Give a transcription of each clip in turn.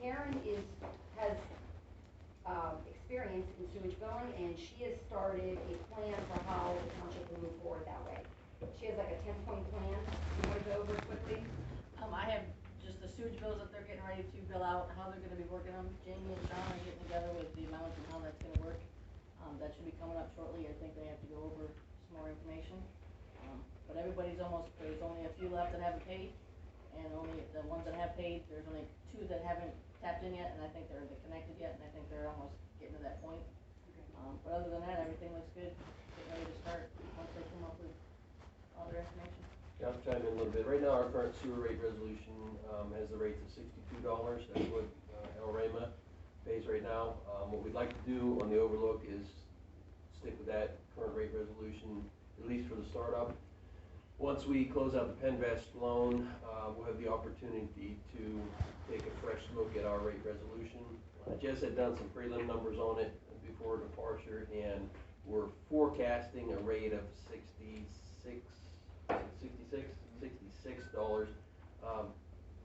Karen has experience in sewage billing, and she has started a plan for how the township will move forward that way. She has like a 10-point plan. You want to go over it quickly? I have just the sewage bills that they're getting ready to bill out, how they're gonna be working them. Jamie and Sean are getting together with the amount and how that's gonna work. That should be coming up shortly. I think they have to go over some more information. But everybody's there's only a few left that haven't paid, and only the ones that have paid, there's only 2 that haven't tapped in yet, and I think they're connected yet, and I think they're almost getting to that point. But other than that, everything looks good, getting ready to start once they come up with all their information. Yeah, I'll chime in a little bit. Right now, our current sewer rate resolution has the rates of $62. That's what El Rema pays right now. What we'd like to do on the overlook is stick with that current rate resolution, at least for the startup. Once we close out the Penvest loan, we'll have the opportunity to take a fresh look at our rate resolution. Jess had done some prelim numbers on it before departure, and we're forecasting a rate of $66.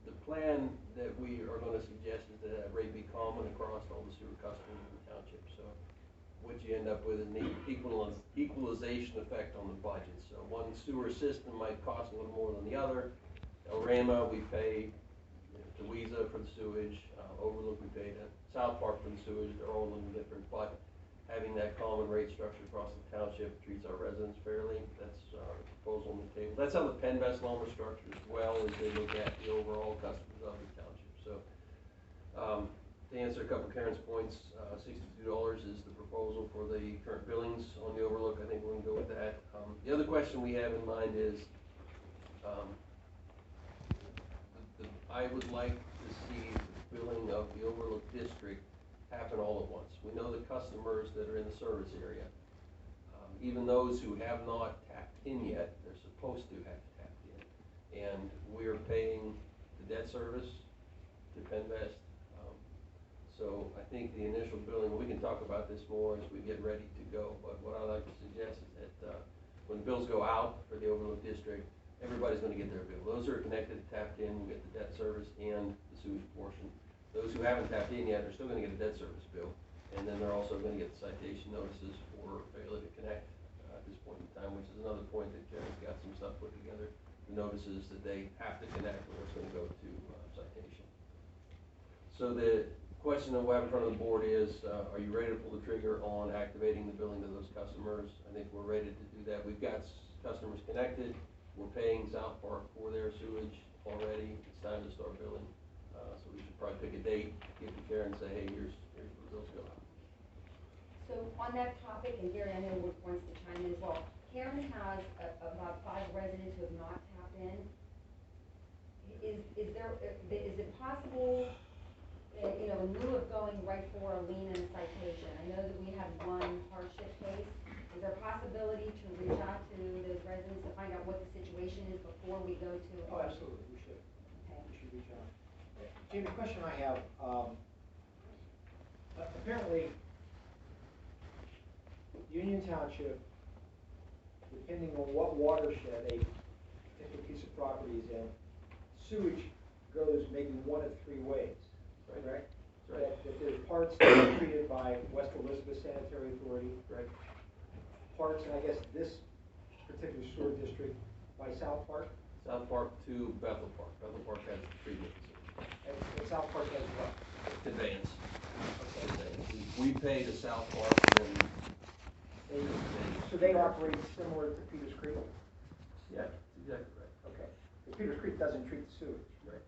The plan that we are going to suggest is that that rate be common across all the sewer customers in the township. So what you end up with is an equalization effect on the budget. So one sewer system might cost a little more than the other. El Rema, we pay to Weeza for the sewage. Overlook, we pay to South Park for the sewage. They're all a little different, but having that common rate structure across the township treats our residents fairly. That's our proposal on the table. That's how the Penvest loan was structured as well, as they look at the overall customers of the township. So to answer a couple of Karen's points, $62 is the proposal for the current billings on the overlook. I think we can go with that. The other question we have in mind is I would like to see the billing of the overlook district happen all at once. We know the customers that are in the service area, even those who have not tapped in yet, they're supposed to have tapped in. And we're paying the debt service to Penvest. So I think the initial billing, we can talk about this more as we get ready to go, but what I'd like to suggest is that when the bills go out for the overlook district, everybody's going to get their bill. Those who are connected, tapped in, will get the debt service and the sewage portion. Those who haven't tapped in yet are still going to get a debt service bill, and then they're also going to get the citation notices for failure to connect at this point in time, which is another point that Karen's got some stuff put together. The notices that they have to connect, or it's going to go to citation. So the question that we'll have in front of the board is, are you ready to pull the trigger on activating the billing to those customers? I think we're ready to do that. We've got customers connected. We're paying South Park for their sewage already. It's time to start billing. So we should probably pick a date, give to Karen and say, hey, here's where the bills go out. So on that topic, and Gary, I know wants to chime in as well. Karen has about 5 residents who have not tapped in. Is it possible, in lieu of going right for a lien and a citation? I know that we have one hardship case. Is there a possibility to reach out to those residents to find out what the situation is before we go to? Oh, absolutely, we should. Okay. We should reach out. Jamie, the question I have, apparently, Union Township, depending on what watershed a particular piece of property is in, sewage goes maybe 1 of 3 ways, right? Right. That there's parts that are treated by West Elizabeth Sanitary Authority, Right. Parts, and I guess this particular sewer district by South Park. South Park to Bethel Park. Bethel Park has treatment facility. And South Park has what? Conveyance. Okay. We pay to South Park, and then So they operate similar to Peters Creek? yeah, that's exactly right. Okay. But Peters Creek doesn't treat the sewage. Right.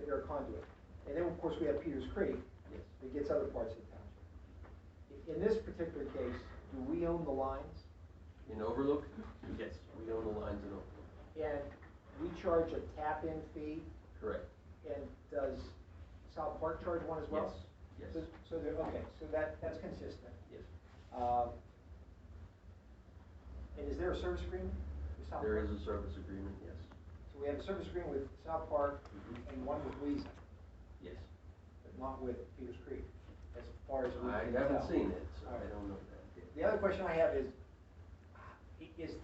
They're a conduit. And then, of course, we have Peters Creek. Yes. That gets other parts of the township. In this particular case, do we own the lines? In Overlook? Yes, we own the lines in Overlook. And we charge a tap-in fee? Correct. And does South Park charge one as well? Yes. So they're, okay, so that's consistent. Yes. And is there a service agreement with South Park? There is a service agreement, yes. So we have a service agreement with South Park and one with Weeza, Yes. but not with Peters Creek, as far as we I can haven't tell. seen it, so All I right. don't know that. The other question I have is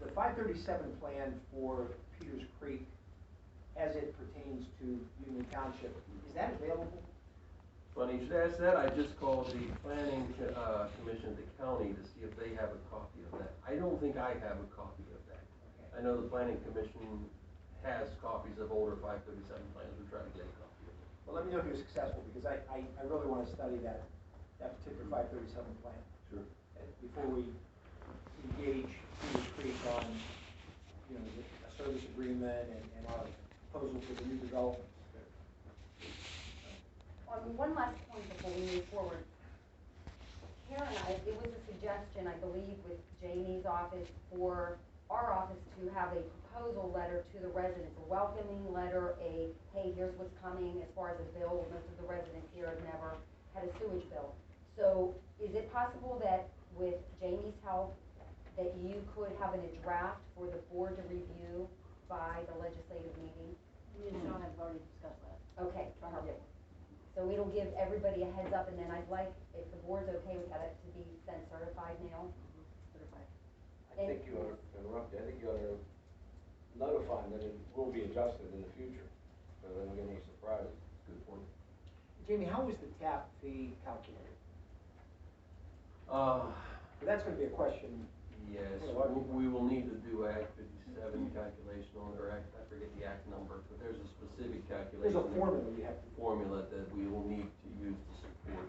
the 537 plan for Peters Creek, as it pertains to Union Township, is that available? Funny funny you should ask that. I just called the planning, commission at the county to see if they have a copy of that. I don't think I have a copy of that. I know the planning commission has copies of older 537 plans. We're trying to get a copy of it. Well, let me know if you're successful, because I really wanna study that particular 537 plan. Sure. Before we engage Cedar Creek on, you know, a service agreement and our proposal for the new development. One last point before we move forward. Karen, it was a suggestion, I believe, with Jamie's office for our office to have a proposal letter to the residents, a welcoming letter, hey, here's what's coming as far as a bill. Most of the residents here have never had a sewage bill. So is it possible that with Jamie's help, that you could have a draft for the board to review by the legislative meeting? Me and Sean have already discussed that. Okay, perfect. So it'll give everybody a heads up, and then I'd like, if the board's okay with that, it to be sent certified mail. Certified. I think you ought to interrupt you. I think you ought to notify them that it will be adjusted in the future, so they don't get any surprises. Good point. Jamie, how was the tap fee calculated? Uh, That's gonna be a question. yes, Well, we will need to do Act 57 calculation on their act, I forget the act number, but there's a specific calculation. There's a formula you have to. Formula that we will need to use to support